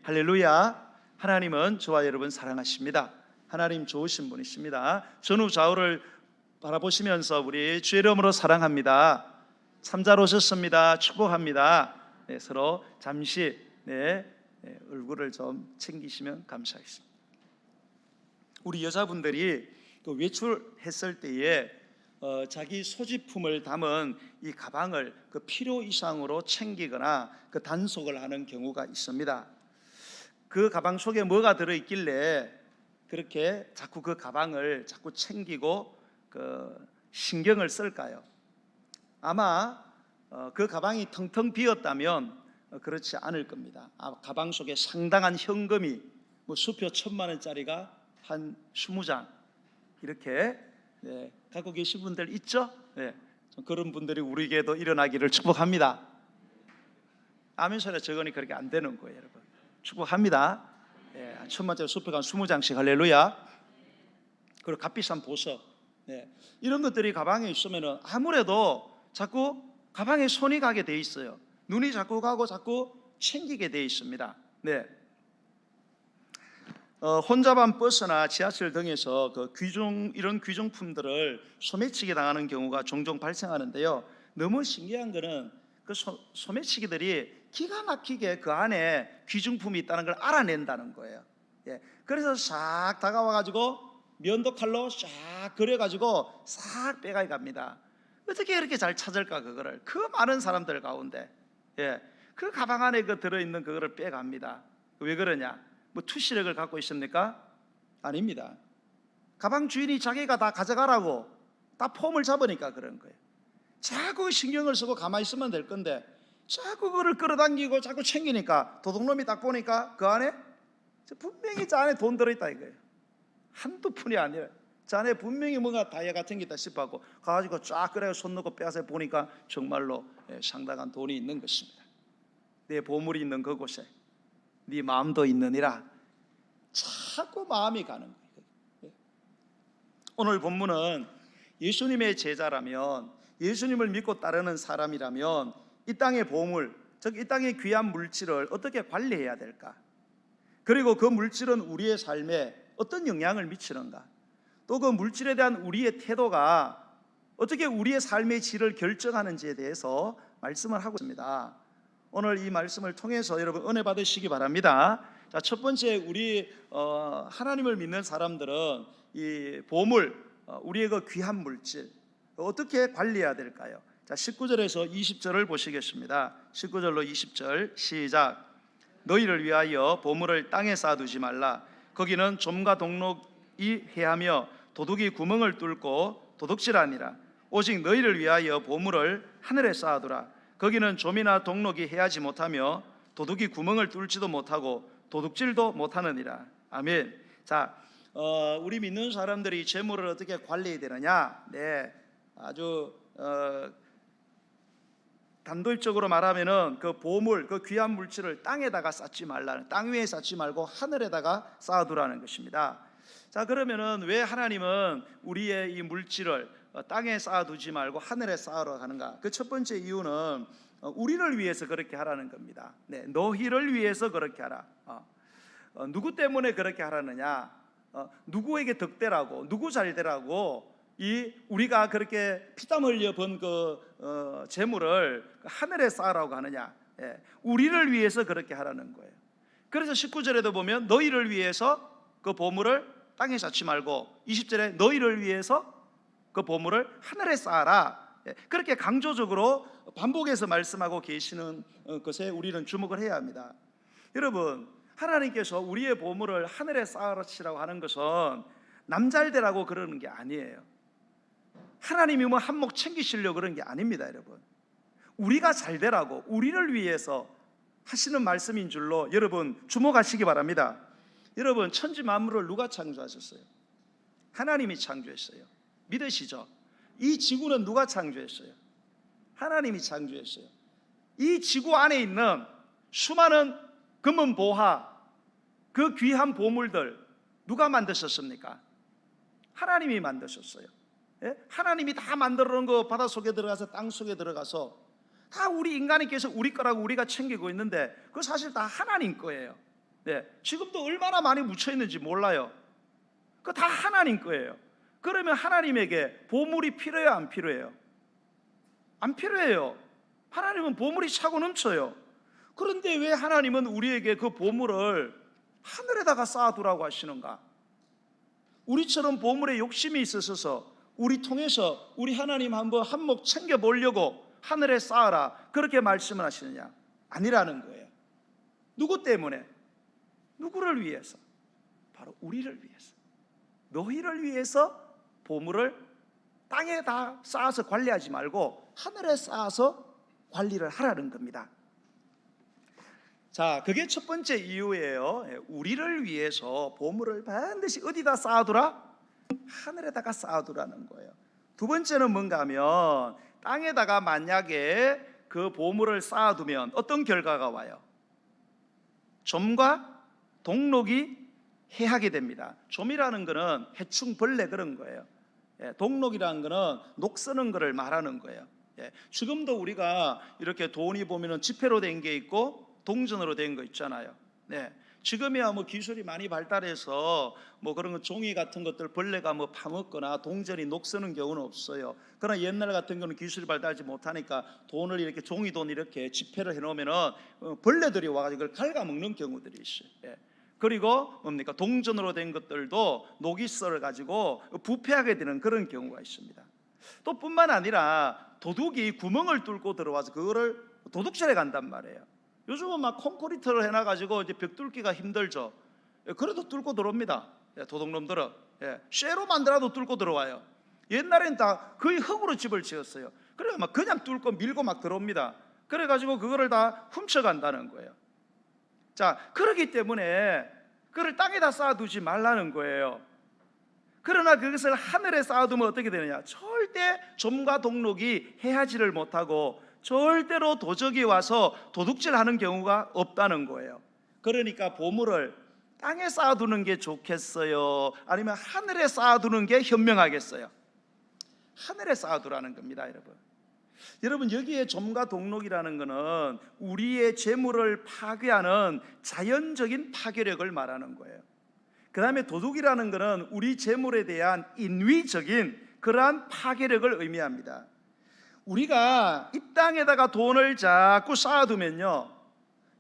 할렐루야. 하나님은 저와 여러분 사랑하십니다. 하나님 좋으신 분이십니다. 전후 좌우를 바라보시면서 우리 주의 이름으로 사랑합니다, 참잘 오셨습니다, 축복합니다. 서로 잠시 얼굴을 좀 챙기시면 감사하겠습니다. 우리 여자분들이 외출했을 때에 자기 소지품을 담은 이 가방을 필요 이상으로 챙기거나 단속을 하는 경우가 있습니다. 그 가방 속에 뭐가 들어있길래 그렇게 자꾸 그 가방을 자꾸 챙기고 신경을 쓸까요? 아마 그 가방이 텅텅 비었다면 그렇지 않을 겁니다. 가방 속에 상당한 현금이 수표 1,000만 원짜리가 한 20장 이렇게 갖고 계신 분들 있죠? 그런 분들이 우리에게도 일어나기를 축복합니다. 아멘 소리 적으니 그렇게 안 되는 거예요, 여러분. 축복합니다. 1,000만짜리 수표가 20장씩 할렐루야. 그리고 값비싼 보석, 이런 것들이 가방에 있으면 아무래도 자꾸 가방에 손이 가게 돼 있어요. 눈이 자꾸 가고 자꾸 챙기게 돼 있습니다. 혼잡한 버스나 지하철 등에서 이런 귀중품들을 소매치기 당하는 경우가 종종 발생하는데요. 너무 신기한 거는 소매치기들이 기가 막히게 그 안에 귀중품이 있다는 걸 알아낸다는 거예요. 그래서 싹 다가와가지고 면도칼로 싹 그려가지고 싹 빼가 갑니다. 어떻게 이렇게 잘 찾을까, 그거를. 그 많은 사람들 가운데 그 가방 안에 들어있는 그거를 빼갑니다. 왜 그러냐? 투시력을 갖고 있습니까? 아닙니다. 가방 주인이 자기가 다 가져가라고 다 폼을 잡으니까 그런 거예요. 자꾸 신경을 쓰고 가만히 있으면 될 건데 자꾸 그거를 끌어당기고 자꾸 챙기니까 도둑놈이 딱 보니까 그 안에 분명히 저 안에 돈 들어있다 이거예요. 한두 푼이 아니라 저 안에 분명히 뭔가 다이아 같은 게 있다 싶어갖고 가가지고 쫙 그래서 손 넣고 빼앗아 보니까 정말로 상당한 돈이 있는 것입니다. 내 보물이 있는 그곳에 네 마음도 있느니라. 자꾸 마음이 가는 거예요. 오늘 본문은 예수님의 제자라면, 예수님을 믿고 따르는 사람이라면 이 땅의 보물, 즉 이 땅의 귀한 물질을 어떻게 관리해야 될까? 그리고 그 물질은 우리의 삶에 어떤 영향을 미치는가? 또 그 물질에 대한 우리의 태도가 어떻게 우리의 삶의 질을 결정하는지에 대해서 말씀을 하고 있습니다. 오늘 이 말씀을 통해서 여러분 은혜 받으시기 바랍니다. 자, 첫 번째, 우리 하나님을 믿는 사람들은 이 보물, 우리의 그 귀한 물질 어떻게 관리해야 될까요? 자, 19절에서 20절을 보시겠습니다. 19절로 20절 시작. 너희를 위하여 보물을 땅에 쌓아두지 말라. 거기는 좀과 동록이 해하며 도둑이 구멍을 뚫고 도둑질하니라. 오직 너희를 위하여 보물을 하늘에 쌓아두라. 거기는 좀이나 동록이 해하지 못하며 도둑이 구멍을 뚫지도 못하고 도둑질도 못하느니라. 아멘. 자, 우리 믿는 사람들이 재물을 어떻게 관리해야 되느냐? 아주 단도직적으로 말하면은 그 보물, 그 귀한 물질을 땅에다가 쌓지 말라는, 땅 위에 쌓지 말고 하늘에다가 쌓아두라는 것입니다. 자, 그러면은 왜 하나님은 우리의 이 물질을 땅에 쌓아두지 말고 하늘에 쌓으러 가는가? 그 첫 번째 이유는 우리를 위해서 그렇게 하라는 겁니다. 너희를 위해서 그렇게 하라. 누구 때문에 그렇게 하라느냐? 누구에게 덕되라고, 누구 잘되라고 우리가 그렇게 피땀 흘려 번 그 재물을 하늘에 쌓으라고 하느냐? 우리를 위해서 그렇게 하라는 거예요. 그래서 19절에도 보면 너희를 위해서 그 보물을 땅에 쌓지 말고 20절에 너희를 위해서 그 보물을 하늘에 쌓아라. 그렇게 강조적으로 반복해서 말씀하고 계시는 것에 우리는 주목을 해야 합니다. 여러분, 하나님께서 우리의 보물을 하늘에 쌓으시라고 하는 것은 남잘되라고 그러는 게 아니에요. 하나님이 한몫 챙기시려고 그러는 게 아닙니다. 여러분, 우리가 잘되라고, 우리를 위해서 하시는 말씀인 줄로 여러분 주목하시기 바랍니다. 여러분, 천지 만물을 누가 창조하셨어요? 하나님이 창조했어요. 믿으시죠? 이 지구는 누가 창조했어요? 하나님이 창조했어요. 이 지구 안에 있는 수많은 금은 보화, 그 귀한 보물들 누가 만드셨습니까? 하나님이 만드셨어요. 하나님이 다 만들어 놓은 거 바닷속에 들어가서 땅속에 들어가서 다 우리 인간에게서 우리 거라고 우리가 챙기고 있는데 그거 사실 다 하나님 거예요. 네, 지금도 얼마나 많이 묻혀 있는지 몰라요. 그거 다 하나님 거예요. 그러면 하나님에게 보물이 필요해요, 안 필요해요? 안 필요해요. 하나님은 보물이 차고 넘쳐요. 그런데 왜 하나님은 우리에게 그 보물을 하늘에다가 쌓아두라고 하시는가? 우리처럼 보물에 욕심이 있어서 우리 통해서 우리 하나님 한번 한몫 챙겨보려고 하늘에 쌓아라 그렇게 말씀을 하시느냐? 아니라는 거예요. 누구 때문에? 누구를 위해서? 바로 우리를 위해서. 너희를 위해서 보물을 땅에다 쌓아서 관리하지 말고 하늘에 쌓아서 관리를 하라는 겁니다. 자, 그게 첫 번째 이유예요. 우리를 위해서 보물을 반드시 어디다 쌓아두라? 하늘에다가 쌓아두라는 거예요. 두 번째는 뭔가 하면 땅에다가 만약에 그 보물을 쌓아두면 어떤 결과가 와요? 좀과 동록이 해하게 됩니다. 좀이라는 거는 해충 벌레 그런 거예요. 동록이라는 거는 녹 쓰는 거를 말하는 거예요. 지금도 우리가 이렇게 돈이 보면은 지폐로 된 게 있고 동전으로 된 거 있잖아요. 지금이야 뭐 기술이 많이 발달해서 뭐 그런 거 종이 같은 것들 벌레가 뭐 파먹거나 동전이 녹 쓰는 경우는 없어요. 그러나 옛날 같은 거는 기술이 발달하지 못하니까 돈을 이렇게 종이 돈 이렇게 지폐를 해놓으면은 벌레들이 와가지고 그걸 갉아먹는 경우들이 있어요. 그리고 뭡니까? 동전으로 된 것들도 녹이 썰어가지고 부패하게 되는 그런 경우가 있습니다. 또 뿐만 아니라 도둑이 구멍을 뚫고 들어와서 그거를 도둑질해 간단 말이에요. 요즘은 막 콘크리트를 해놔가지고 이제 벽 뚫기가 힘들죠. 그래도 뚫고 들어옵니다. 도둑놈들은 쇠로 만들어도 뚫고 들어와요. 옛날엔 다 거의 흙으로 집을 지었어요. 그래 막 그냥 뚫고 밀고 막 들어옵니다. 그래가지고 그거를 다 훔쳐간다는 거예요. 자, 그렇기 때문에 그걸 땅에다 쌓아두지 말라는 거예요. 그러나 그것을 하늘에 쌓아두면 어떻게 되느냐? 절대 좀과 동록이 해하지를 못하고 절대로 도적이 와서 도둑질하는 경우가 없다는 거예요. 그러니까 보물을 땅에 쌓아두는 게 좋겠어요? 아니면 하늘에 쌓아두는 게 현명하겠어요? 하늘에 쌓아두라는 겁니다, 여러분. 여러분, 여기에 좀과 동록이라는 것은 우리의 재물을 파괴하는 자연적인 파괴력을 말하는 거예요. 그 다음에 도둑이라는 것은 우리 재물에 대한 인위적인 그러한 파괴력을 의미합니다. 우리가 이 땅에다가 돈을 자꾸 쌓아두면요,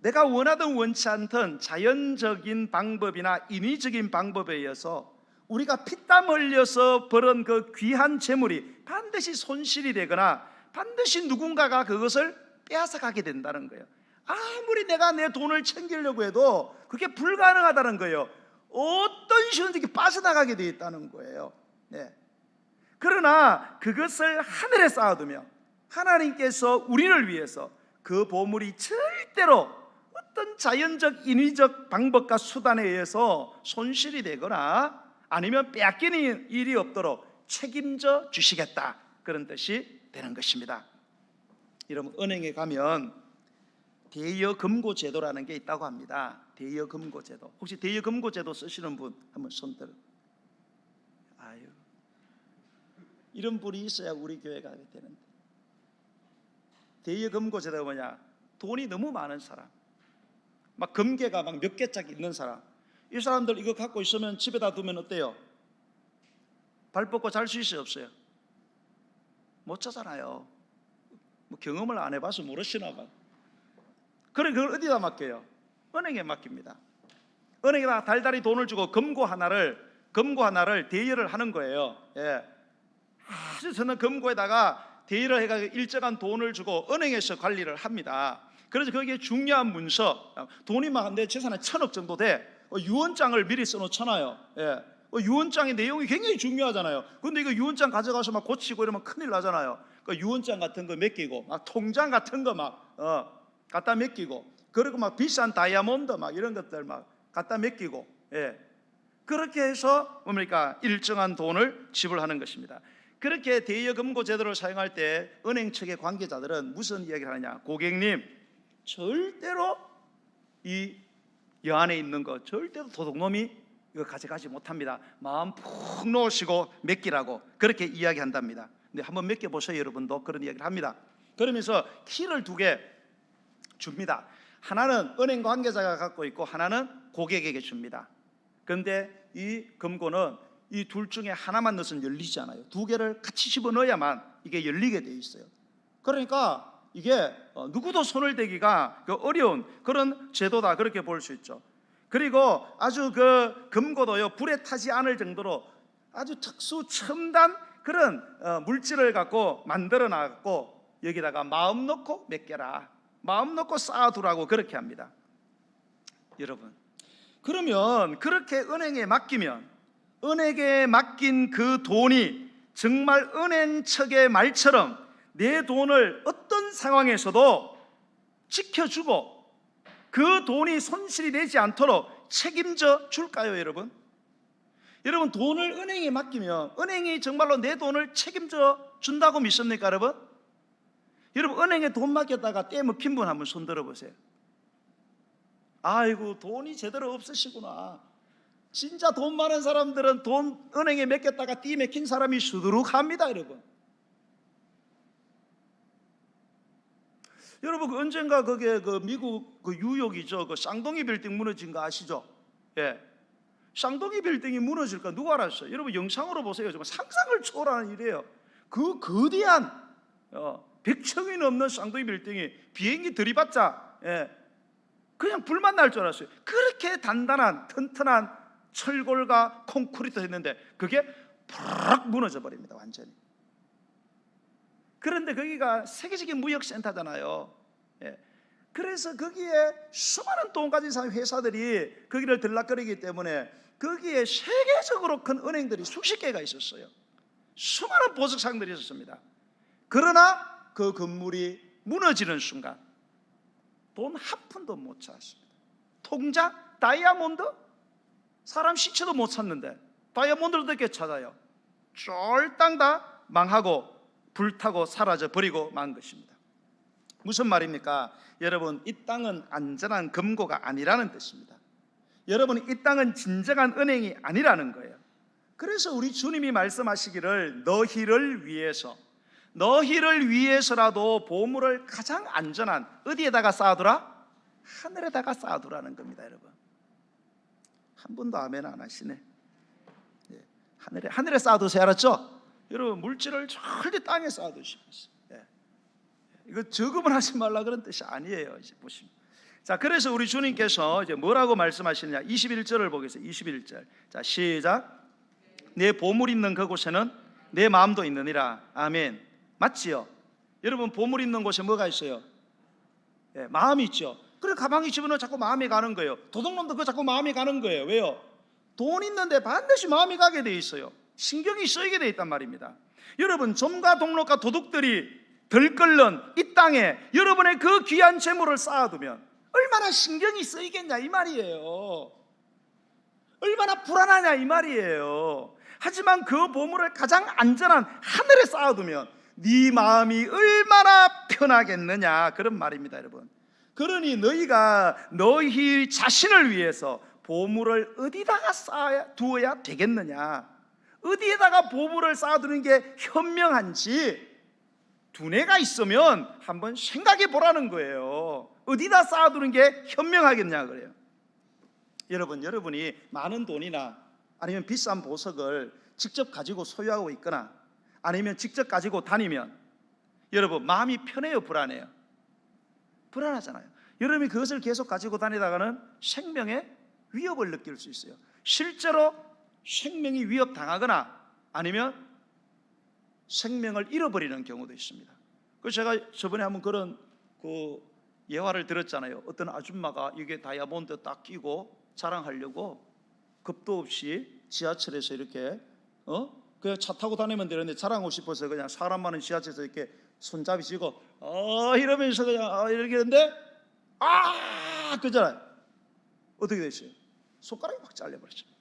내가 원하든 원치 않든 자연적인 방법이나 인위적인 방법에 의해서 우리가 피땀 흘려서 벌은 그 귀한 재물이 반드시 손실이 되거나 반드시 누군가가 그것을 빼앗아가게 된다는 거예요. 아무리 내가 내 돈을 챙기려고 해도 그게 불가능하다는 거예요. 어떤 식으로든 빠져나가게 되어 있다는 거예요. 그러나 그것을 하늘에 쌓아두며 하나님께서 우리를 위해서 그 보물이 절대로 어떤 자연적 인위적 방법과 수단에 의해서 손실이 되거나 아니면 빼앗기는 일이 없도록 책임져 주시겠다, 그런 뜻이 되는 것입니다. 여러분, 은행에 가면 대여금고 제도라는 게 있다고 합니다. 대여금고 제도. 혹시 대여금고 제도 쓰시는 분 한번 손 들어. 아유, 이런 분이 있어야 우리 교회가 되는데. 대여금고 제도가 뭐냐? 돈이 너무 많은 사람, 막 금괴가 막 몇 개짜리 있는 사람, 이 사람들 이거 갖고 있으면 집에다 두면 어때요? 발 뻗고 잘 수 있어요, 없어요? 못 자잖아요. 뭐 경험을 안 해봐서 모르시나 봐요. 그래, 그걸 어디다 맡겨요? 은행에 맡깁니다. 은행에다 달달이 돈을 주고 금고 하나를 대여를 하는 거예요. 아주 저는 금고에다가 대여를 해가지고 일정한 돈을 주고 은행에서 관리를 합니다. 그래서 거기에 중요한 문서, 돈이 막 내 재산이 1,000억 정도 돼. 유언장을 미리 써놓잖아요. 유언장의 내용이 굉장히 중요하잖아요. 근데 이거 유언장 가져가서 막 고치고 이러면 큰일 나잖아요. 그 유언장 같은 거 맡기고, 막 통장 같은 거 막 갖다 맡기고, 그리고 막 비싼 다이아몬드 막 이런 것들 막 갖다 맡기고, 그렇게 해서 뭡니까? 일정한 돈을 지불하는 것입니다. 그렇게 대여금고 제도를 사용할 때 은행 측의 관계자들은 무슨 이야기를 하느냐? 고객님, 절대로 이 여안에 있는 거 절대로 도둑놈이 이거 가져가지 못합니다. 마음 푹 놓으시고 맡기라고 그렇게 이야기한답니다. 근데 한번 맡겨보세요. 여러분도 그런 이야기를 합니다. 그러면서 키를 2개 줍니다. 하나는 은행 관계자가 갖고 있고 하나는 고객에게 줍니다. 그런데 이 금고는 이 둘 중에 하나만 넣어서는 열리지 않아요. 두 개를 같이 집어넣어야만 이게 열리게 돼 있어요. 그러니까 이게 누구도 손을 대기가 어려운 그런 제도다, 그렇게 볼 수 있죠. 그리고 아주 그 금고도요, 불에 타지 않을 정도로 아주 특수 첨단 그런 물질을 갖고 만들어 놨고, 여기다가 마음 놓고 맡겨라, 마음 놓고 쌓아두라고 그렇게 합니다. 여러분, 그러면 그렇게 은행에 맡기면 은행에 맡긴 그 돈이 정말 은행 측의 말처럼 내 돈을 어떤 상황에서도 지켜주고 그 돈이 손실이 되지 않도록 책임져 줄까요, 여러분? 여러분, 돈을 은행에 맡기면 은행이 정말로 내 돈을 책임져 준다고 믿습니까, 여러분? 여러분, 은행에 돈 맡겼다가 떼먹힌 분 한번 손 들어보세요. 아이고, 돈이 제대로 없으시구나. 진짜 돈 많은 사람들은 돈 은행에 맡겼다가 띠 맥힌 사람이 수두룩합니다, 여러분. 여러분, 언젠가 그게 그 미국 그 뉴욕이죠, 그 쌍둥이 빌딩 무너진 거 아시죠? 예, 쌍둥이 빌딩이 무너질까 누가 알았어요? 여러분, 영상으로 보세요. 정말 상상을 초월하는 일이에요. 그 거대한 100층이 넘는 쌍둥이 빌딩이 비행기 들이받자 그냥 불만 날 줄 알았어요. 그렇게 단단한 튼튼한 철골과 콘크리트 했는데 그게 팍 무너져 버립니다, 완전히. 그런데 거기가 세계적인 무역센터잖아요. 그래서 거기에 수많은 돈 가진 회사들이 거기를 들락거리기 때문에 거기에 세계적으로 큰 은행들이 수십 개가 있었어요. 수많은 보석상들이 있었습니다. 그러나 그 건물이 무너지는 순간 돈 한 푼도 못 찾았습니다. 통장 다이아몬드? 사람 시체도 못 찾는데 다이아몬드를 어떻게 찾아요? 쫄딱 다 망하고 불타고 사라져 버리고 만 것입니다. 무슨 말입니까? 여러분, 이 땅은 안전한 금고가 아니라는 뜻입니다. 여러분, 이 땅은 진정한 은행이 아니라는 거예요. 그래서 우리 주님이 말씀하시기를 너희를 위해서라도 보물을 가장 안전한 어디에다가 쌓아두라? 하늘에다가 쌓아두라는 겁니다, 여러분. 한 분도 아멘 안 하시네. 하늘에 쌓아두세요, 알았죠? 여러분, 물질을 절대 땅에 쌓아두시면서 이거 저금을 하지 말라 그런 뜻이 아니에요. 이제 보시면, 자, 그래서 우리 주님께서 이제 뭐라고 말씀하시느냐? 21절을 보겠습니다. 21절. 자, 시작. 내 보물 있는 그곳에는 내 마음도 있느니라. 아멘. 맞지요? 여러분, 보물 있는 곳에 뭐가 있어요? 마음이 있죠. 그래, 가방에 집어넣으면 자꾸 마음이 가는 거예요. 도둑놈도 그 자꾸 마음이 가는 거예요. 왜요? 돈 있는데 반드시 마음이 가게 돼 있어요. 신경이 쓰이게 돼 있단 말입니다. 여러분, 좀과 동록과 도둑들이 들끓는 이 땅에 여러분의 그 귀한 재물을 쌓아두면 얼마나 신경이 쓰이겠냐 이 말이에요. 얼마나 불안하냐 이 말이에요. 하지만 그 보물을 가장 안전한 하늘에 쌓아두면 네 마음이 얼마나 편하겠느냐 그런 말입니다, 여러분. 그러니 너희가 너희 자신을 위해서 보물을 어디다가 쌓아두어야 되겠느냐, 어디에다가 보물을 쌓아두는 게 현명한지 두뇌가 있으면 한번 생각해 보라는 거예요. 어디다 쌓아두는 게 현명하겠냐 그래요. 여러분, 여러분이 많은 돈이나 아니면 비싼 보석을 직접 가지고 소유하고 있거나 아니면 직접 가지고 다니면 여러분, 마음이 편해요, 불안해요? 불안하잖아요. 여러분이 그것을 계속 가지고 다니다가는 생명의 위협을 느낄 수 있어요. 실제로 생명이 위협당하거나 아니면 생명을 잃어버리는 경우도 있습니다. 그래서 제가 저번에 한번 그런 그 예화를 들었잖아요. 어떤 아줌마가 이게 다이아몬드 딱 끼고 자랑하려고 겁도 없이 지하철에서 이렇게 그냥 차 타고 다니면 되는데 자랑하고 싶어서 그냥 사람 많은 지하철에서 이렇게 손잡이 쥐고 이러면서 그냥 이렇게 했는데 그잖아요. 어떻게 됐어요? 손가락이 막 잘려버렸습니다.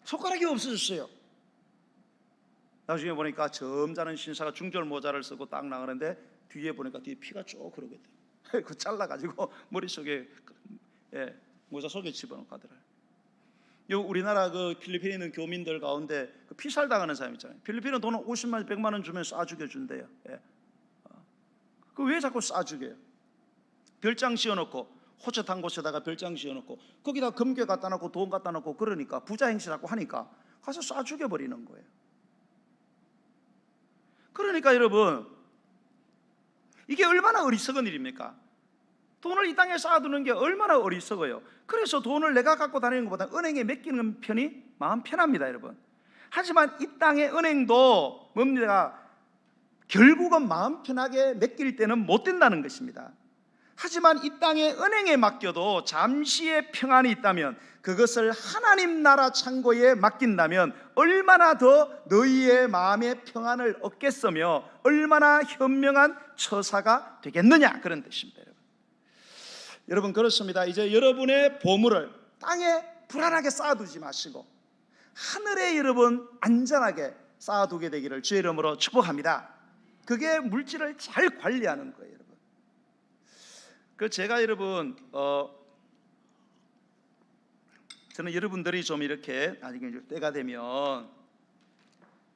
손가락이 없어졌어요. 나중에 보니까 점잖은 신사가 중절 모자를 쓰고 딱 나가는데 뒤에 보니까 뒤에 피가 쭉 흐르거든. 그 잘라가지고 머릿속에 모자 속에 집어넣고 가더라고요. 우리나라 그 필리핀에 있는 교민들 가운데 그 피살 당하는 사람 있잖아요. 필리핀은 돈을 50만 100만 원 주면 쏴 죽여준대요. 그 왜 자꾸 쏴 죽여요? 별장 씌워놓고 호젓한 곳에다가 별장 지어놓고 거기다 금괴 갖다 놓고 돈 갖다 놓고 그러니까 부자 행세라고 하니까 가서 쏴 죽여버리는 거예요. 그러니까 여러분, 이게 얼마나 어리석은 일입니까? 돈을 이 땅에 쌓아두는 게 얼마나 어리석어요. 그래서 돈을 내가 갖고 다니는 것보다 은행에 맡기는 편이 마음 편합니다, 여러분. 하지만 이 땅의 은행도 뭡니까? 결국은 마음 편하게 맡길 때는 못 된다는 것입니다. 하지만 이 땅의 은행에 맡겨도 잠시의 평안이 있다면, 그것을 하나님 나라 창고에 맡긴다면 얼마나 더 너희의 마음의 평안을 얻겠으며 얼마나 현명한 처사가 되겠느냐, 그런 뜻입니다. 여러분, 그렇습니다. 이제 여러분의 보물을 땅에 불안하게 쌓아두지 마시고 하늘에 여러분 안전하게 쌓아두게 되기를 주의 이름으로 축복합니다. 그게 물질을 잘 관리하는 거예요, 여러분. 제가 여러분 저는 여러분들이 좀 이렇게 나중에 때가 되면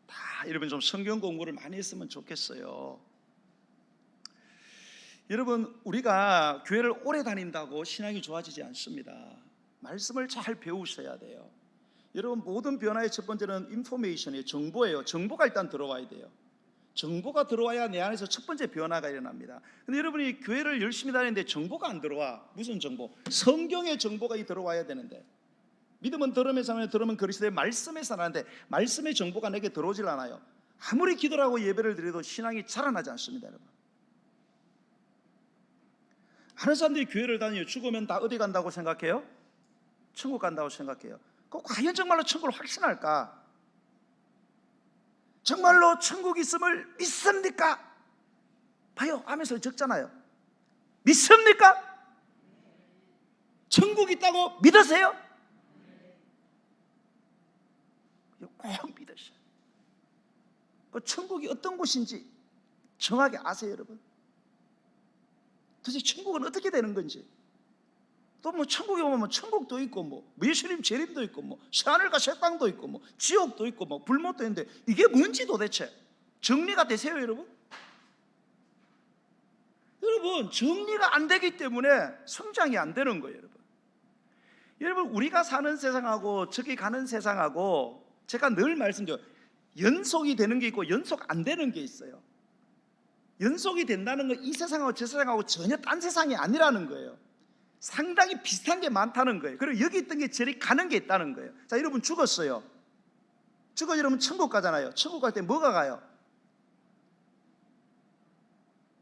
다 여러분 좀 성경 공부를 많이 했으면 좋겠어요. 여러분, 우리가 교회를 오래 다닌다고 신앙이 좋아지지 않습니다. 말씀을 잘 배우셔야 돼요. 여러분, 모든 변화의 첫 번째는 인포메이션이에요. 정보예요. 정보가 일단 들어와야 돼요. 정보가 들어와야 내 안에서 첫 번째 변화가 일어납니다. 근데 여러분이 교회를 열심히 다니는데 정보가 안 들어와. 무슨 정보? 성경의 정보가 들어와야 되는데, 믿음은 들음에서 나는데 들음은 그리스도의 말씀에서 나는데 말씀의 정보가 내게 들어오질 않아요. 아무리 기도를 하고 예배를 드려도 신앙이 자라나지 않습니다, 여러분. 많은 사람들이 교회를 다니요, 죽으면 다 어디 간다고 생각해요? 천국 간다고 생각해요. 과연 정말로 천국을 확신할까? 정말로 천국 있음을 믿습니까? 봐요, 하면서 적잖아요. 믿습니까? 천국 있다고 믿으세요? 꼭 믿으셔요. 천국이 어떤 곳인지 정확히 아세요, 여러분? 도대체 천국은 어떻게 되는 건지. 또 뭐 천국에 오면 천국도 있고 뭐 예수님 재림도 있고 뭐 새하늘과 새 땅도 있고 뭐 지옥도 있고 뭐 불못도 있는데 이게 뭔지 도대체 정리가 되세요, 여러분? 여러분, 정리가 안 되기 때문에 성장이 안 되는 거예요, 여러분. 여러분, 우리가 사는 세상하고 저기 가는 세상하고 제가 늘 말씀드려요. 연속이 되는 게 있고 연속 안 되는 게 있어요. 연속이 된다는 건 이 세상하고 저 세상하고 전혀 딴 세상이 아니라는 거예요. 상당히 비슷한 게 많다는 거예요. 그리고 여기 있던 게 저리 가는 게 있다는 거예요. 자, 여러분 죽었어요. 죽어 여러분 천국 가잖아요. 천국 갈 때 뭐가 가요?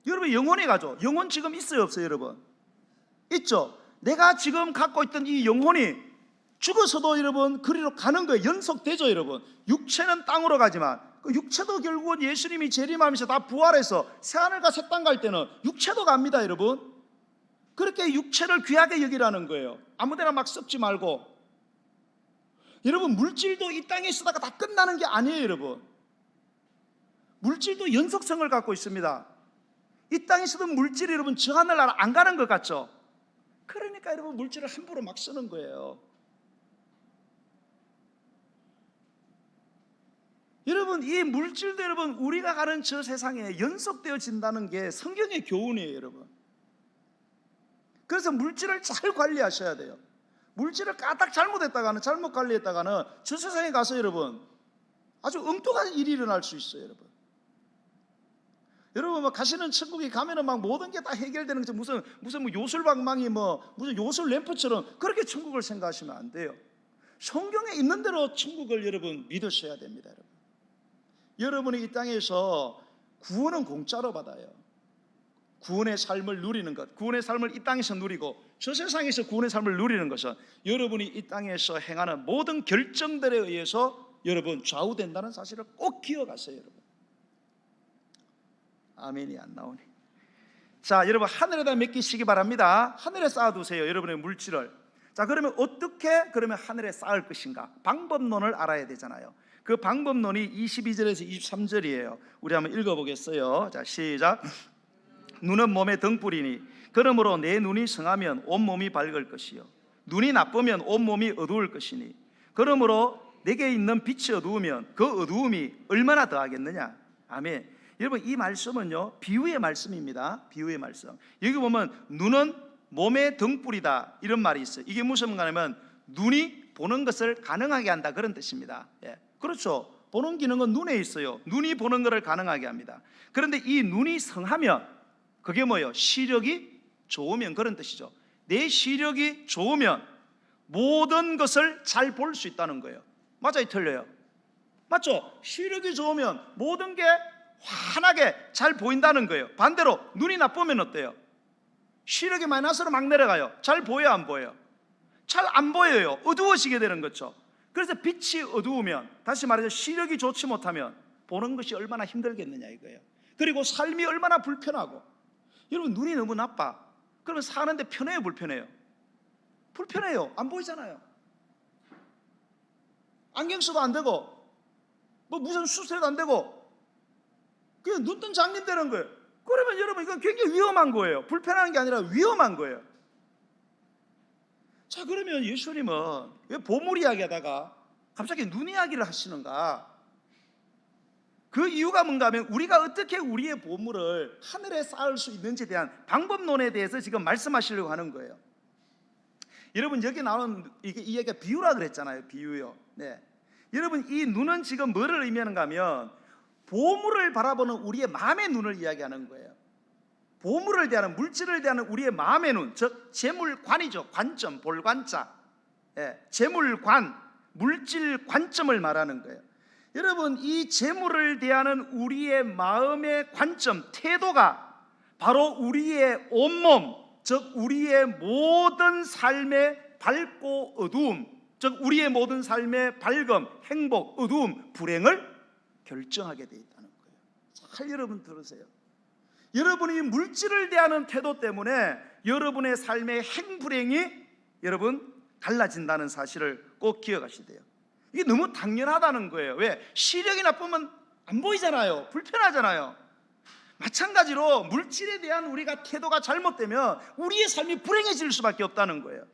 여러분 영혼이 가죠. 영혼 지금 있어요, 없어요, 여러분? 있죠. 내가 지금 갖고 있던 이 영혼이 죽어서도 여러분 그리로 가는 거예요. 연속되죠, 여러분. 육체는 땅으로 가지만 그 육체도 결국은 예수님이 재림하면서 다 부활해서 새하늘과 새 땅 갈 때는 육체도 갑니다, 여러분. 그렇게 육체를 귀하게 여기라는 거예요. 아무데나 막 썩지 말고. 여러분, 물질도 이 땅에 있다가 다 끝나는 게 아니에요, 여러분. 물질도 연속성을 갖고 있습니다. 이 땅에 있어도 물질이 여러분 저 하늘 안 가는 것 같죠? 그러니까 여러분 물질을 함부로 막 쓰는 거예요. 여러분, 이 물질도 여러분 우리가 가는 저 세상에 연속되어진다는 게 성경의 교훈이에요, 여러분. 그래서 물질을 잘 관리하셔야 돼요. 물질을 까딱 잘못했다가는, 잘못 관리했다가는 저 세상에 가서 여러분 아주 엉뚱한 일이 일어날 수 있어요, 여러분. 여러분 막 가시는 천국에 가면은 막 모든 게 다 해결되는 게 무슨 뭐 요술방망이 뭐 무슨 요술 램프처럼 그렇게 천국을 생각하시면 안 돼요. 성경에 있는 대로 천국을 여러분 믿으셔야 됩니다, 여러분. 여러분이 이 땅에서 구원은 공짜로 받아요. 구원의 삶을 누리는 것, 구원의 삶을 이 땅에서 누리고 저 세상에서 구원의 삶을 누리는 것은 여러분이 이 땅에서 행하는 모든 결정들에 의해서 여러분 좌우된다는 사실을 꼭 기억하세요, 여러분. 아멘이 안 나오네. 자, 여러분 하늘에다 맡기시기 바랍니다. 하늘에 쌓아두세요, 여러분의 물질을. 자, 그러면 어떻게 그러면 하늘에 쌓을 것인가? 방법론을 알아야 되잖아요. 그 방법론이 22절에서 23절이에요. 우리 한번 읽어보겠어요. 자, 시작. 눈은 몸의 등불이니 그러므로 내 눈이 성하면 온몸이 밝을 것이요 눈이 나쁘면 온몸이 어두울 것이니 그러므로 내게 있는 빛이 어두우면 그 어두움이 얼마나 더하겠느냐. 아멘. 여러분 이 말씀은요 비유의 말씀입니다. 비유의 말씀. 여기 보면 눈은 몸의 등불이다 이런 말이 있어요. 이게 무슨 말이냐면 눈이 보는 것을 가능하게 한다 그런 뜻입니다. 그렇죠. 보는 기능은 눈에 있어요. 눈이 보는 것을 가능하게 합니다. 그런데 이 눈이 성하면 그게 뭐예요? 시력이 좋으면 그런 뜻이죠. 내 시력이 좋으면 모든 것을 잘 볼 수 있다는 거예요. 맞아요? 틀려요? 맞죠? 시력이 좋으면 모든 게 환하게 잘 보인다는 거예요. 반대로 눈이 나쁘면 어때요? 시력이 마이너스로 막 내려가요. 잘 보여요? 안 보여요? 잘 안 보여요. 어두워지게 되는 거죠. 그래서 빛이 어두우면, 다시 말해서 시력이 좋지 못하면 보는 것이 얼마나 힘들겠느냐 이거예요. 그리고 삶이 얼마나 불편하고, 여러분 눈이 너무 나빠 그러면 사는데 편해요? 불편해요? 불편해요. 안 보이잖아요. 안경 써도 안 되고 뭐 무슨 수술도 안 되고 그냥 눈뜬 장님 되는 거예요. 그러면 여러분 이건 굉장히 위험한 거예요. 불편한 게 아니라 위험한 거예요. 자, 그러면 예수님은 왜 보물 이야기 하다가 갑자기 눈 이야기를 하시는가? 그 이유가 뭔가 하면 우리가 어떻게 우리의 보물을 하늘에 쌓을 수 있는지에 대한 방법론에 대해서 지금 말씀하시려고 하는 거예요. 여러분 여기 나오는 이게 이 얘기가 비유라 그랬잖아요. 비유요. 네. 여러분 이 눈은 지금 뭐를 의미하는가 하면 보물을 바라보는 우리의 마음의 눈을 이야기하는 거예요. 보물을 대하는, 물질을 대하는 우리의 마음의 눈, 즉 재물관이죠. 관점, 볼관자. 재물관, 물질 관점을 말하는 거예요. 여러분 이 재물을 대하는 우리의 마음의 관점, 태도가 바로 우리의 온몸, 즉 우리의 모든 삶의 밝고 어두움, 즉 우리의 모든 삶의 밝음, 행복, 어두움, 불행을 결정하게 되어 있다는 거예요. 잘 여러분 들으세요. 여러분이 물질을 대하는 태도 때문에 여러분의 삶의 행불행이 여러분 달라진다는 사실을 꼭 기억하셔야 돼요. 이게 너무 당연하다는 거예요. 왜? 시력이 나쁘면 안 보이잖아요. 불편하잖아요. 마찬가지로 물질에 대한 우리가 태도가 잘못되면 우리의 삶이 불행해질 수밖에 없다는 거예요.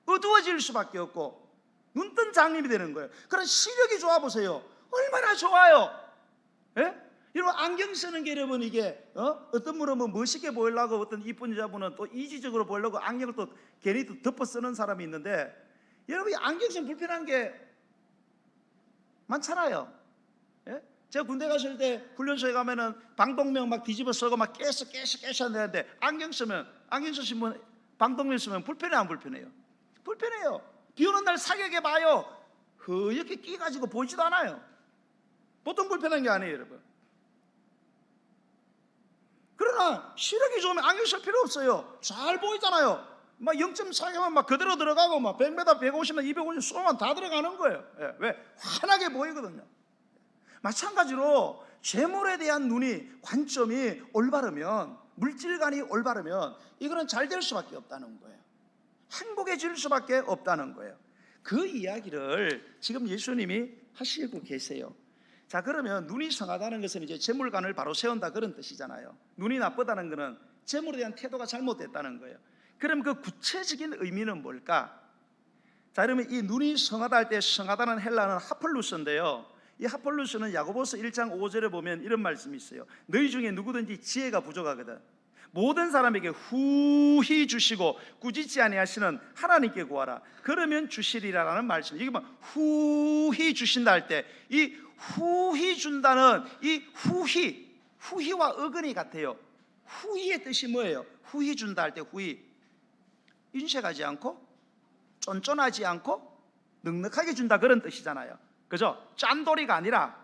어두워질 수밖에 없고 눈뜬 장님이 되는 거예요. 그런 시력이 좋아 보세요. 얼마나 좋아요. 여러분 안경 쓰는 게 여러분 이게 어떤 분은 뭐 멋있게 보이려고, 어떤 이쁜 여자분은 또 이지적으로 보이려고 안경을 또 괜히 또 덮어 쓰는 사람이 있는데, 여러분 이 안경 쓰면 불편한 게 많잖아요. 제가 군대 갔을 때 훈련소에 가면은 방독면 막 뒤집어 쓰고 막 깨서 하는데 안경 쓰시면 방독면 쓰면 불편해 안 불편해요? 불편해요. 비 오는 날 사격해 봐요. 허옇게 끼가지고 보이지도 않아요. 보통 불편한 게 아니에요, 여러분. 그러나 시력이 좋으면 안경 쓸 필요 없어요. 잘 보이잖아요. 막 0.4개만 막 그대로 들어가고 막 100m, 150m, 250m 쏘면 다 들어가는 거예요. 왜? 환하게 보이거든요. 마찬가지로 재물에 대한 눈이, 관점이 올바르면, 물질관이 올바르면 이거는 잘 될 수밖에 없다는 거예요. 행복해질 수밖에 없다는 거예요. 그 이야기를 지금 예수님이 하시고 계세요. 자, 그러면 눈이 성하다는 것은 이제 재물관을 바로 세운다 그런 뜻이잖아요. 눈이 나쁘다는 것은 재물에 대한 태도가 잘못됐다는 거예요. 그럼 그 구체적인 의미는 뭘까? 자, 그러면 이 눈이 성하다 할 때 성하다는 헬라어는 하폴루스인데요. 이 하폴루스는 야고보서 1장 5절에 보면 이런 말씀이 있어요. 너희 중에 누구든지 지혜가 부족하거든 모든 사람에게 후히 주시고 꾸짖지 아니하시는 하나님께 구하라. 그러면 주시리라라는 말씀. 이게 뭐 후히 주신다 할 때 이 후히 준다는 이 후히와 어근이 같아요. 후히의 뜻이 뭐예요? 후히 준다 할 때 후히 인색하지 않고 쫀쫀하지 않고 넉넉하게 준다 그런 뜻이잖아요. 그죠? 짠돌이가 아니라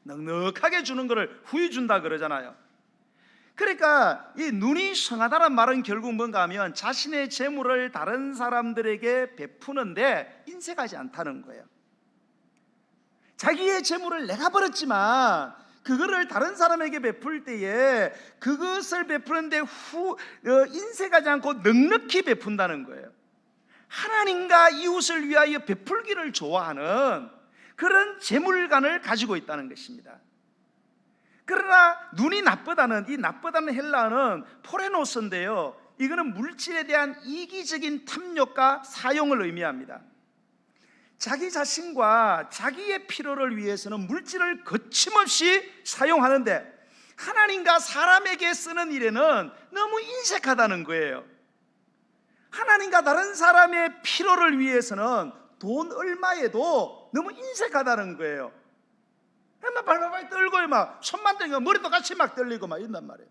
넉넉하게 주는 것을 후히 준다 그러잖아요. 그러니까 이 눈이 성하다는 말은 결국 뭔가 하면 자신의 재물을 다른 사람들에게 베푸는데 인색하지 않다는 거예요. 자기의 재물을 내가 벌었지만 그거를 다른 사람에게 베풀 때에 그것을 베푸는데 인색하지 않고 넉넉히 베푼다는 거예요. 하나님과 이웃을 위하여 베풀기를 좋아하는 그런 재물관을 가지고 있다는 것입니다. 그러나 눈이 나쁘다는, 이 나쁘다는 헬라어는 포레노스인데요, 이거는 물질에 대한 이기적인 탐욕과 사용을 의미합니다. 자기 자신과 자기의 필요를 위해서는 물질을 거침없이 사용하는데 하나님과 사람에게 쓰는 일에는 너무 인색하다는 거예요. 하나님과 다른 사람의 필요를 위해서는 돈 얼마에도 너무 인색하다는 거예요. 막 발발발 떨고 막 손만 들고 머리도 같이 막 떨리고 막 이런단 말이에요.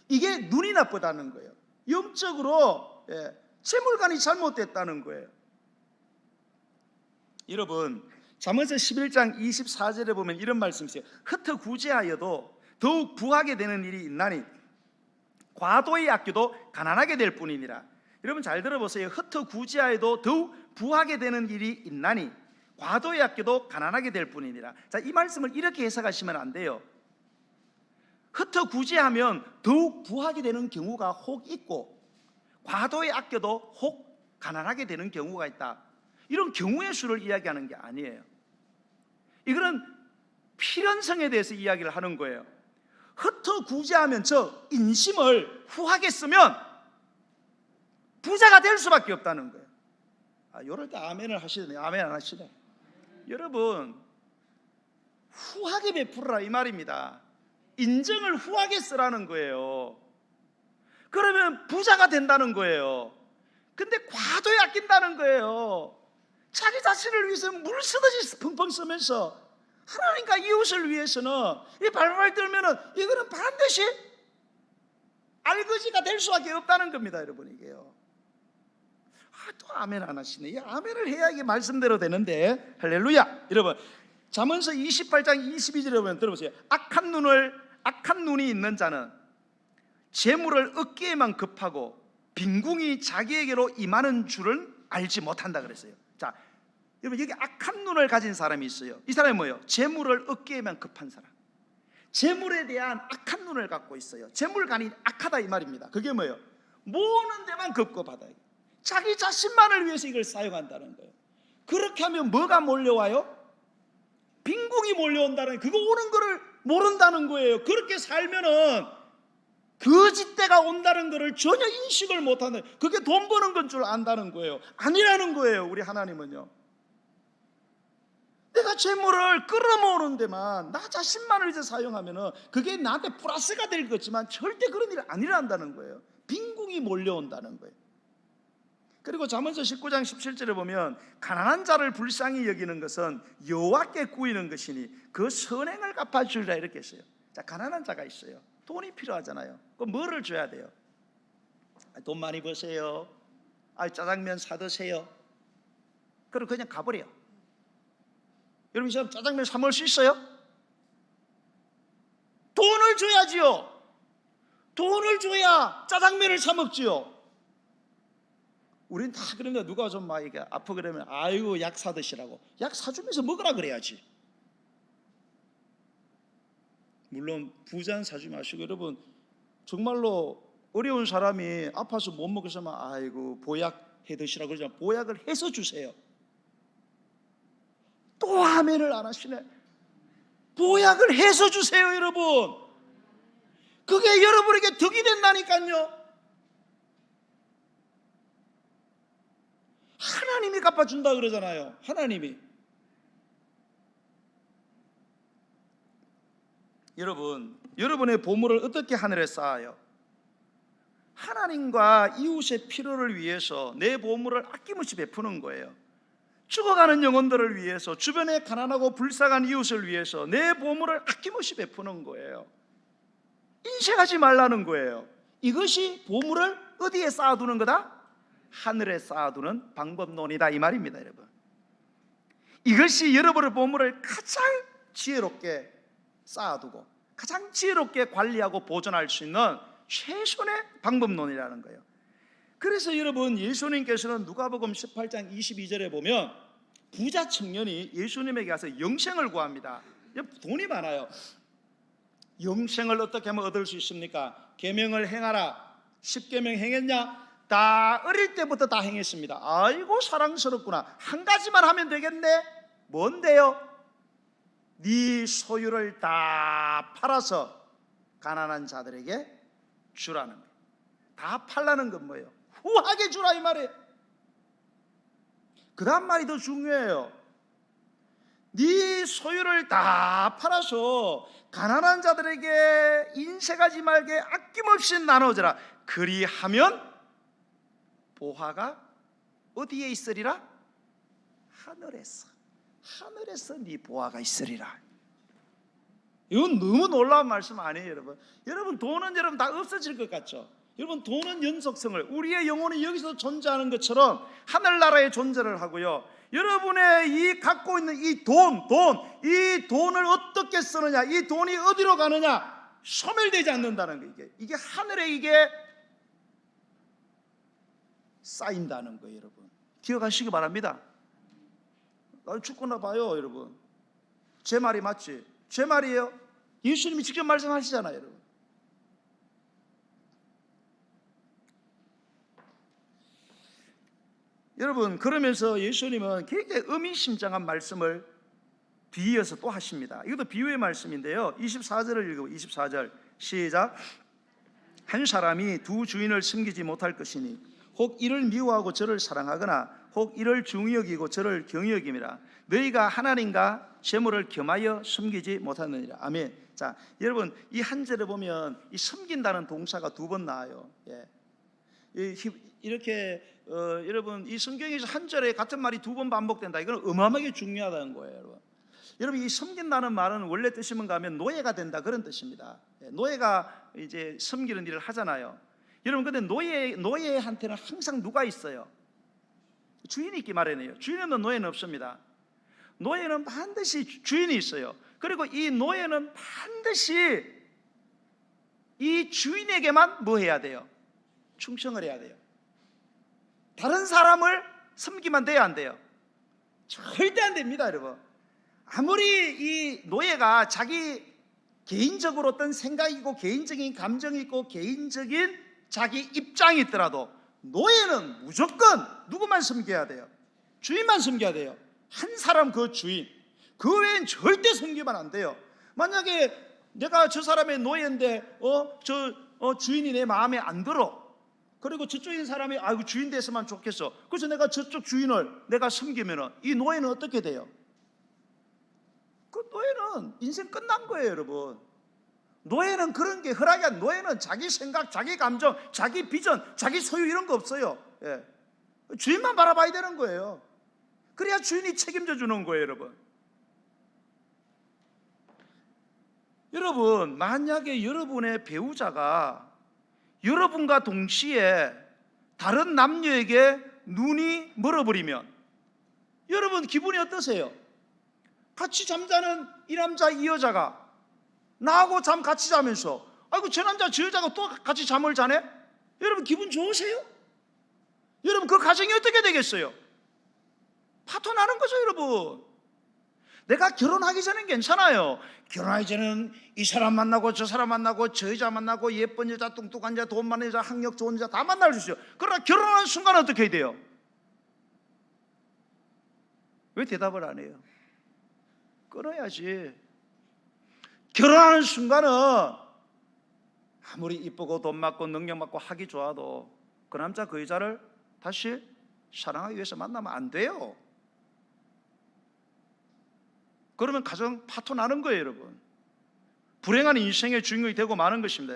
이게 눈이 나쁘다는 거예요. 영적으로 세물관이 잘못됐다는 거예요. 여러분, 잠언서 11장 24절에 보면 이런 말씀이 있어요. 흩어 구제하여도 더욱 부하게 되는 일이 있나니 과도의 아껴도 가난하게 될 뿐이니라. 여러분 잘 들어보세요. 흩어 구제하여도 더욱 부하게 되는 일이 있나니 과도의 아껴도 가난하게 될 뿐이니라. 자, 이 말씀을 이렇게 해석하시면 안 돼요. 흩어 구제하면 더욱 부하게 되는 경우가 혹 있고 과도의 아껴도 혹 가난하게 되는 경우가 있다. 이런 경우의 수를 이야기하는 게 아니에요. 이거는 필연성에 대해서 이야기를 하는 거예요. 흩어 구제하면 저 인심을 후하게 쓰면 부자가 될 수밖에 없다는 거예요. 이럴 때 아멘을 하시네. 아멘 안 하시네. 여러분, 후하게 베풀어라 이 말입니다. 인정을 후하게 쓰라는 거예요. 그러면 부자가 된다는 거예요. 근데 과도에 아낀다는 거예요. 자기 자신을 위해서 물 쓰듯이 펑펑 쓰면서 하나님과 이웃을 위해서는 이 발발 떨면은 이거는 반드시 알거지가 될 수밖에 없다는 겁니다, 여러분. 이게요. 또 아멘 안 하시네. 이 아멘을 해야 이게 말씀대로 되는데. 할렐루야. 여러분, 잠언서 28장 22절에 보면 들어보세요. 악한 눈이 있는 자는 재물을 얻기에만 급하고 빈궁이 자기에게로 임하는 줄은 알지 못한다 그랬어요. 자, 여러분 여기 악한 눈을 가진 사람이 있어요. 이 사람이 뭐예요? 재물을 얻기에만 급한 사람. 재물에 대한 악한 눈을 갖고 있어요. 재물관이 악하다 이 말입니다. 그게 뭐예요? 모으는 데만 급급하다. 자기 자신만을 위해서 이걸 사용한다는 거예요. 그렇게 하면 뭐가 몰려와요? 빈궁이 몰려온다는, 그거 오는 거를 모른다는 거예요. 그렇게 살면은 거짓대가 온다는 거를 전혀 인식을 못하는, 그게 돈 버는 건 줄 안다는 거예요. 아니라는 거예요. 우리 하나님은요, 내가 재물을 끌어모으는 데만 나 자신만을 위해서 사용하면은 그게 나한테 플러스가 될 거지만 절대 그런 일이 아니란다는 거예요. 빈궁이 몰려온다는 거예요. 그리고 잠언서 19장 17절에 보면 가난한 자를 불쌍히 여기는 것은 여호와께 구이는 것이니 그 선행을 갚아주리라 이렇게 했어요. 자, 가난한 자가 있어요. 돈이 필요하잖아요. 그럼 뭐를 줘야 돼요? 돈 많이 버세요. 짜장면 사 드세요. 그럼 그냥 가버려. 여러분, 이 사람 짜장면 사 먹을 수 있어요? 돈을 줘야지요. 돈을 줘야 짜장면을 사 먹지요. 우린 다 그런데 누가 좀 막 이게 아프 그러면 아이고 약 사 드시라고. 약 사주면서 먹으라 그래야지. 물론 부자는 사지 마시고, 여러분 정말로 어려운 사람이 아파서 못 먹겠으면 아이고 보약 해 드시라고 그러잖아요. 보약을 해서 주세요. 또 아멘을 안 하시네. 보약을 해서 주세요, 여러분. 그게 여러분에게 덕이 된다니까요. 하나님이 갚아준다 그러잖아요. 하나님이. 여러분, 여러분의 보물을 어떻게 하늘에 쌓아요? 하나님과 이웃의 필요를 위해서 내 보물을 아낌없이 베푸는 거예요. 죽어가는 영혼들을 위해서, 주변에 가난하고 불쌍한 이웃을 위해서 내 보물을 아낌없이 베푸는 거예요. 인색하지 말라는 거예요. 이것이 보물을 어디에 쌓아두는 거다? 하늘에 쌓아두는 방법론이다 이 말입니다, 여러분. 이것이 여러분의 보물을 가장 지혜롭게 쌓아두고 가장 지혜롭게 관리하고 보존할 수 있는 최선의 방법론이라는 거예요. 그래서 여러분, 예수님께서는 누가복음 18장 22절에 보면 부자 청년이 예수님에게 가서 영생을 구합니다. 돈이 많아요. 영생을 어떻게 하면 얻을 수 있습니까? 계명을 행하라. 10계명 행했냐? 다 어릴 때부터 다 행했습니다. 아이고 사랑스럽구나. 한 가지만 하면 되겠네. 뭔데요? 네 소유를 다 팔아서 가난한 자들에게 주라는 거예요. 다 팔라는 건 뭐예요? 후하게 주라 이 말이에요. 그 다음 말이 더 중요해요. 네 소유를 다 팔아서 가난한 자들에게 인색하지 말게 아낌없이 나눠주라. 그리하면 보화가 어디에 있으리라? 하늘에서. 하늘에서 네 보화가 있으리라. 이건 너무 놀라운 말씀 아니에요, 여러분? 여러분, 돈은 여러분 다 없어질 것 같죠? 여러분, 돈은 연속성을, 우리의 영혼이 여기서 존재하는 것처럼 하늘나라에 존재를 하고요. 여러분의 이 갖고 있는 이 돈을 어떻게 쓰느냐, 이 돈이 어디로 가느냐, 소멸되지 않는다는 거예요. 이게 하늘에 이게 쌓인다는 거예요, 여러분. 기억하시기 바랍니다. 나 죽거나 봐요, 여러분. 제 말이 맞지? 제 말이에요. 예수님이 직접 말씀하시잖아요, 여러분. 여러분, 그러면서 예수님은 굉장히 의미심장한 말씀을 뒤이어서 또 하십니다. 이것도 비유의 말씀인데요. 24절을 읽고 24절 시작. 한 사람이 두 주인을 섬기지 못할 것이니 혹 이를 미워하고 저를 사랑하거나 혹 이를 중히 여기고 저를 경히 여김이라. 너희가 하나님과 재물을 겸하여 섬기지 못하느니라. 아멘. 자, 여러분, 이 한 절에 보면 이 섬긴다는 동사가 두 번 나와요. 예. 이렇게 여러분, 이 성경에서 한 절에 같은 말이 두 번 반복된다. 이건 어마어마하게 중요하다는 거예요, 여러분. 여러분, 이 섬긴다는 말은 원래 뜻이 뭔가 하면 노예가 된다, 그런 뜻입니다. 노예가 이제 섬기는 일을 하잖아요. 여러분, 근데 노예한테는 항상 누가 있어요? 주인이 있기 마련이에요. 주인 없는 노예는 없습니다. 노예는 반드시 주인이 있어요. 그리고 이 노예는 반드시 이 주인에게만 뭐 해야 돼요? 충성을 해야 돼요. 다른 사람을 섬기면 돼야 안 돼요? 절대 안 됩니다, 여러분. 아무리 이 노예가 자기 개인적으로 어떤 생각이 있고 개인적인 감정이 있고 개인적인 자기 입장이 있더라도 노예는 무조건 누구만 섬겨야 돼요? 주인만 섬겨야 돼요. 한 사람 그 주인, 그 외엔 절대 섬기면 안 돼요. 만약에 내가 저 사람의 노예인데 주인이 내 마음에 안 들어. 그리고 저쪽인 사람이 아이고 주인 됐으면 좋겠어. 그래서 내가 저쪽 주인을 내가 섬기면 이 노예는 어떻게 돼요? 그 노예는 인생 끝난 거예요, 여러분. 노예는 그런 게 허락이 안, 노예는 자기 생각, 자기 감정, 자기 비전, 자기 소유 이런 거 없어요. 예. 주인만 바라봐야 되는 거예요. 그래야 주인이 책임져 주는 거예요, 여러분. 여러분, 만약에 여러분의 배우자가 여러분과 동시에 다른 남녀에게 눈이 멀어버리면 여러분 기분이 어떠세요? 같이 잠자는 이 남자 이 여자가 나하고 잠 같이 자면서 아이고 저 남자 저 여자가 또 같이 잠을 자네? 여러분 기분 좋으세요? 여러분 그 가정이 어떻게 되겠어요? 파토 나는 거죠, 여러분. 내가 결혼하기 전엔 괜찮아요. 결혼하기 전에는 이 사람 만나고 저 사람 만나고 저 여자 만나고 예쁜 여자, 뚱뚱한 여자, 돈 많은 여자, 학력 좋은 여자 다 만날 수 있어요. 그러나 결혼하는 순간 어떻게 해야 돼요? 왜 대답을 안 해요? 끊어야지. 결혼하는 순간은 아무리 이쁘고 돈 많고 능력 많고 하기 좋아도 그 남자 그 여자를 다시 사랑하기 위해서 만나면 안 돼요. 그러면 가정 파토 나는 거예요, 여러분. 불행한 인생의 주인공이 되고 마는 것입니다,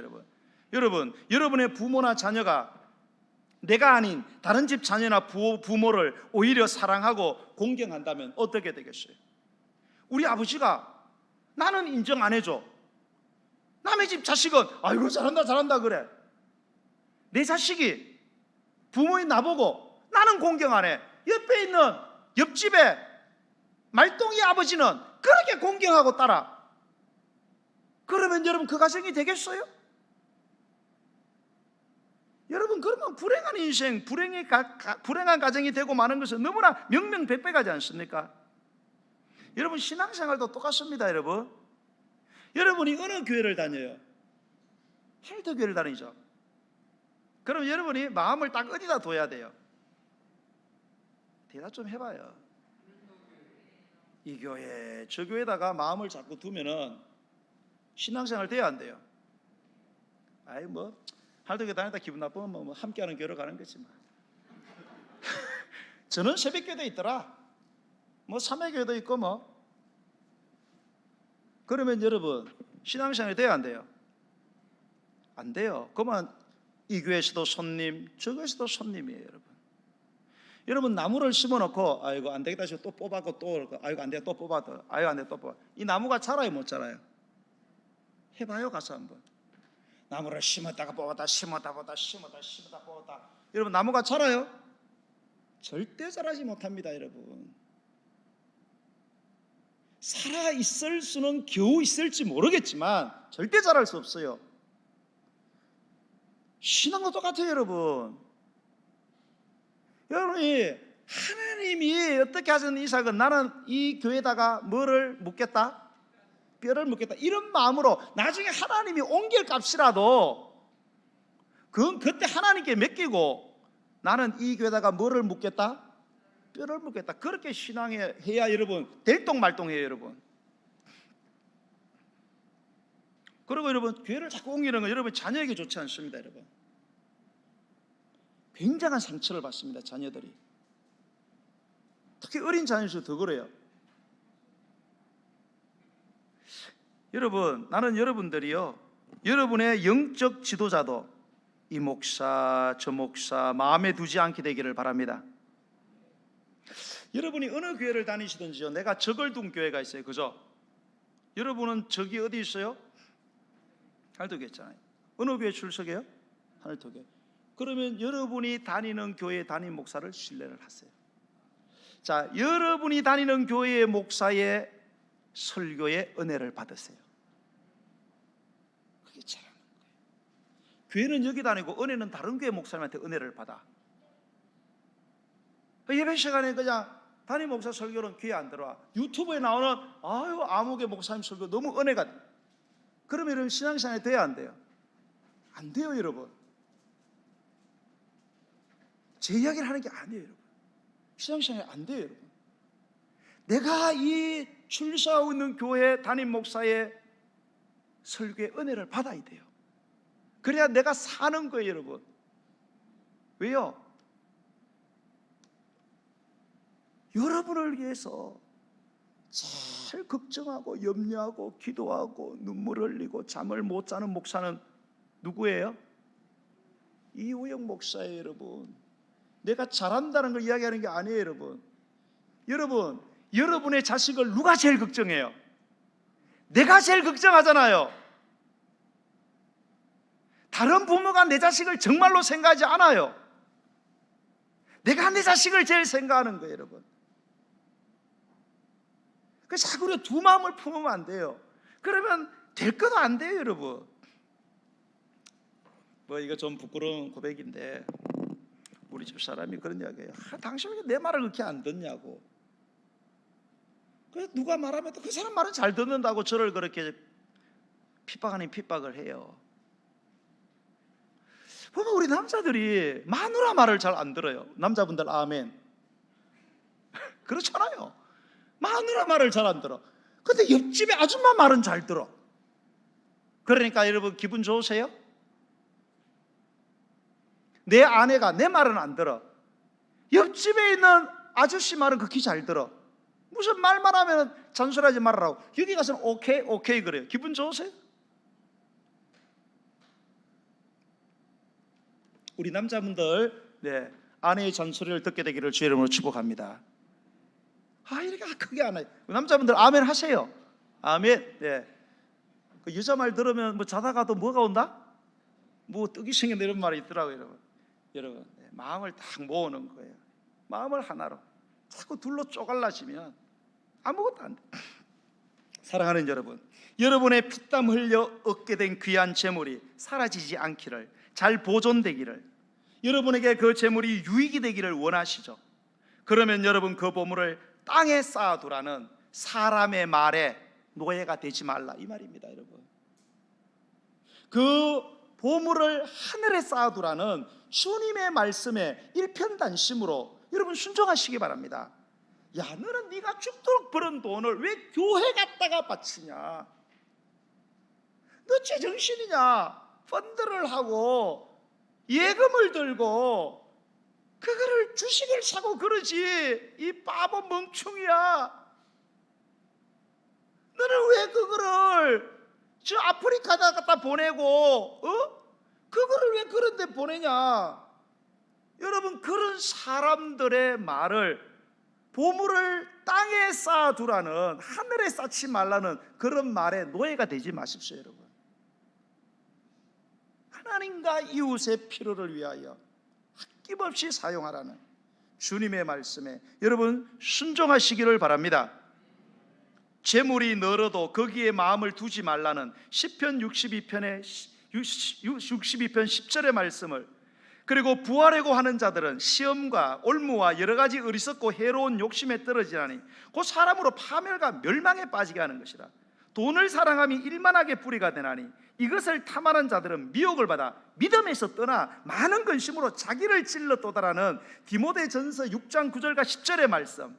여러분. 여러분의 부모나 자녀가 내가 아닌 다른 집 자녀나 부모를 오히려 사랑하고 공경한다면 어떻게 되겠어요? 우리 아버지가 나는 인정 안 해줘. 남의 집 자식은 아이고 잘한다 그래. 내 자식이 부모인 나보고 나는 공경 안 해. 옆에 있는 옆집에 말똥이 아버지는 그렇게 공경하고 따라. 그러면 여러분 그 가정이 되겠어요? 여러분 그러면 불행한 인생, 불행한 가정이 되고 마는 것은 너무나 명명백백하지 않습니까? 여러분 신앙생활도 똑같습니다, 여러분. 여러분이 어느 교회를 다녀요? 헬터교회를 다니죠. 그럼 여러분이 마음을 딱 어디다 둬야 돼요? 대답 좀 해봐요. 이 교회, 저 교회에다가 마음을 자꾸 두면은 신앙생활 돼야 안 돼요? 아이 뭐 할도교회 다니다 기분 나쁘면 뭐 함께하는 교회로 가는 거지 뭐. 저는 새벽교회도 있더라. 뭐 삼회교회도 있고 뭐. 그러면 여러분 신앙생활이 돼야 안 돼요? 안 돼요. 그러면 이 교회에서도 손님, 저 교회에서도 손님이에요, 여러분. 여러분 나무를 심어놓고 아이고 안 되겠다 싶어 또 뽑아고 또 아이고 안 되겠다 또 뽑아도 아이고 안 되겠다 또 뽑아. 이 나무가 자라요 못 자라요? 해봐요 가서 한번. 나무를 심었다가 뽑았다 심었다 뽑았다 심었다 뽑았다. 여러분 나무가 자라요? 절대 자라지 못합니다 여러분. 살아있을 수는 겨우 있을지 모르겠지만 절대 자랄 수 없어요. 신앙도 똑같아요 여러분. 여러분이 하나님이 어떻게 하셨는 이삭은 나는 이 교회에다가 뭐를 묻겠다? 뼈를 묻겠다 이런 마음으로 나중에 하나님이 옮길 값이라도 그건 그때 하나님께 맡기고 나는 이 교회에다가 뭐를 묻겠다? 뼈를 묻겠다. 그렇게 신앙해야 여러분 될똥말똥해요 여러분. 그리고 여러분 교회를 자꾸 옮기는 건 여러분 자녀에게 좋지 않습니다 여러분. 굉장한 상처를 받습니다 자녀들이. 특히 어린 자녀일수록 더 그래요. 여러분 나는 여러분들이요 여러분의 영적 지도자도 이 목사 저 목사 마음에 두지 않게 되기를 바랍니다. 여러분이 어느 교회를 다니시든지요 내가 적을 둔 교회가 있어요 그죠? 여러분은 적이 어디 있어요? 하늘토교회 있잖아요. 어느 교회 출석해요? 하늘토교회. 그러면 여러분이 다니는 교회 담임 목사를 신뢰를 하세요. 자, 여러분이 다니는 교회의 목사의 설교의 은혜를 받으세요. 그게 잘하는 거예요. 교회는 여기 다니고 은혜는 다른 교회 목사님한테 은혜를 받아. 예배 시간에 그냥 담임 목사 설교는 귀에 안 들어와. 유튜브에 나오는 아유 아무개 목사님 설교 너무 은혜가. 그러면 여러분 신앙생활이 돼야 안 돼요? 안 돼요 여러분. 제 이야기를 하는 게 아니에요 여러분. 신앙생활이 안 돼요 여러분. 내가 이 출사하고 있는 교회 담임 목사의 설교의 은혜를 받아야 돼요. 그래야 내가 사는 거예요 여러분. 왜요? 여러분을 위해서 제일 걱정하고 염려하고 기도하고 눈물 흘리고 잠을 못 자는 목사는 누구예요? 이우영 목사예요 여러분. 내가 잘한다는 걸 이야기하는 게 아니에요 여러분. 여러분 여러분의 자식을 누가 제일 걱정해요? 내가 제일 걱정하잖아요. 다른 부모가 내 자식을 정말로 생각하지 않아요. 내가 내 자식을 제일 생각하는 거예요 여러분. 그래서 자꾸 우리가 두 마음을 품으면 안 돼요. 그러면 될 것도 안 돼요 여러분. 뭐 이거 좀 부끄러운 고백인데 우리 집 사람이 그런 이야기해요. 당신이 내 말을 그렇게 안 듣냐고. 그래서 누가 말하면 또 그 사람 말은 잘 듣는다고 저를 그렇게 핍박 아닌 핍박을 해요. 보면 우리 남자들이 마누라 말을 잘 안 들어요. 남자분들 아멘. 그렇잖아요. 마누라 말을 잘 안 들어. 근데 옆집에 아줌마 말은 잘 들어. 그러니까 여러분 기분 좋으세요? 내 아내가 내 말은 안 들어. 옆집에 있는 아저씨 말은 극히 잘 들어. 무슨 말만 하면 잔소리하지 말라고. 여기 가서는 오케이 오케이 그래요. 기분 좋으세요? 우리 남자분들 아내의 잔소리를 듣게 되기를 주의 이름으로 축복합니다. 이렇게 크게 안 해요. 남자분들 아멘 하세요. 아멘. 그 여자 말 들으면 뭐 자다가도 뭐가 온다? 뭐 떡이 생긴다 이런 말이 있더라고요 여러분. 마음을 딱 모으는 거예요. 마음을 하나로. 자꾸 둘로 쪼갈라지면 아무것도 안 돼. 사랑하는 여러분, 여러분의 피땀 흘려 얻게 된 귀한 재물이 사라지지 않기를, 잘 보존되기를, 여러분에게 그 재물이 유익이 되기를 원하시죠. 그러면 여러분 그 보물을 땅에 쌓아두라는 사람의 말에 노예가 되지 말라 이 말입니다 여러분. 그 보물을 하늘에 쌓아두라는 주님의 말씀에 일편단심으로 여러분 순종하시기 바랍니다. 야 너는 네가 죽도록 버는 돈을 왜 교회 갔다가 바치냐? 너 제정신이냐? 펀드를 하고 예금을 들고 그거를 주식을 사고 그러지. 이 바보 멍충이야. 너는 왜 그거를 저 아프리카다 갖다 보내고 그거를 왜 그런 데 보내냐? 여러분, 그런 사람들의 말을, 보물을 땅에 쌓아두라는, 하늘에 쌓지 말라는 그런 말에 노예가 되지 마십시오. 여러분, 하나님과 이웃의 필요를 위하여 아낌없이 사용하라는 주님의 말씀에 여러분 순종하시기를 바랍니다. 재물이 늘어도 거기에 마음을 두지 말라는 시편 62편 10절의 말씀을, 그리고 부하려고 하는 자들은 시험과 올무와 여러 가지 어리석고 해로운 욕심에 떨어지나니 그 사람으로 파멸과 멸망에 빠지게 하는 것이라. 돈을 사랑함이 일만하게 뿌리가 되나니 이것을 탐하는 자들은 미혹을 받아 믿음에서 떠나 많은 근심으로 자기를 찔러 또다라는 디모데전서 6장 9절과 10절의 말씀.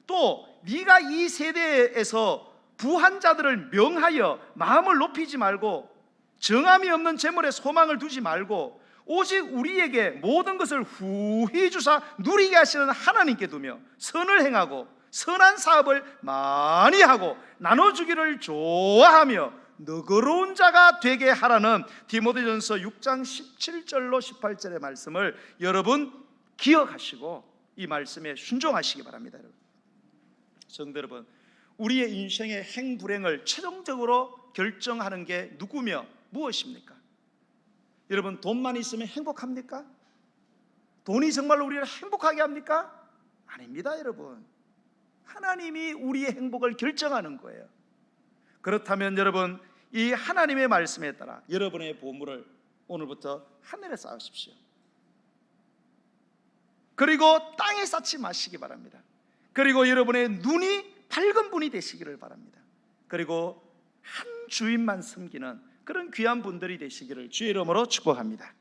또 네가 이 세대에서 부한 자들을 명하여 마음을 높이지 말고 정함이 없는 재물에 소망을 두지 말고 오직 우리에게 모든 것을 후히 주사 누리게 하시는 하나님께 두며 선을 행하고 선한 사업을 많이 하고 나눠주기를 좋아하며 너그러운 자가 되게 하라는 디모데전서 6장 17절로 18절의 말씀을 여러분 기억하시고 이 말씀에 순종하시기 바랍니다. 성도 여러분, 우리의 인생의 행불행을 최종적으로 결정하는 게 누구며 무엇입니까? 여러분, 돈만 있으면 행복합니까? 돈이 정말로 우리를 행복하게 합니까? 아닙니다. 여러분, 하나님이 우리의 행복을 결정하는 거예요. 그렇다면 여러분, 이 하나님의 말씀에 따라 여러분의 보물을 오늘부터 하늘에 쌓으십시오. 그리고 땅에 쌓지 마시기 바랍니다. 그리고 여러분의 눈이 밝은 분이 되시기를 바랍니다. 그리고 한 주인만 섬기는 그런 귀한 분들이 되시기를 주의 이름으로 축복합니다.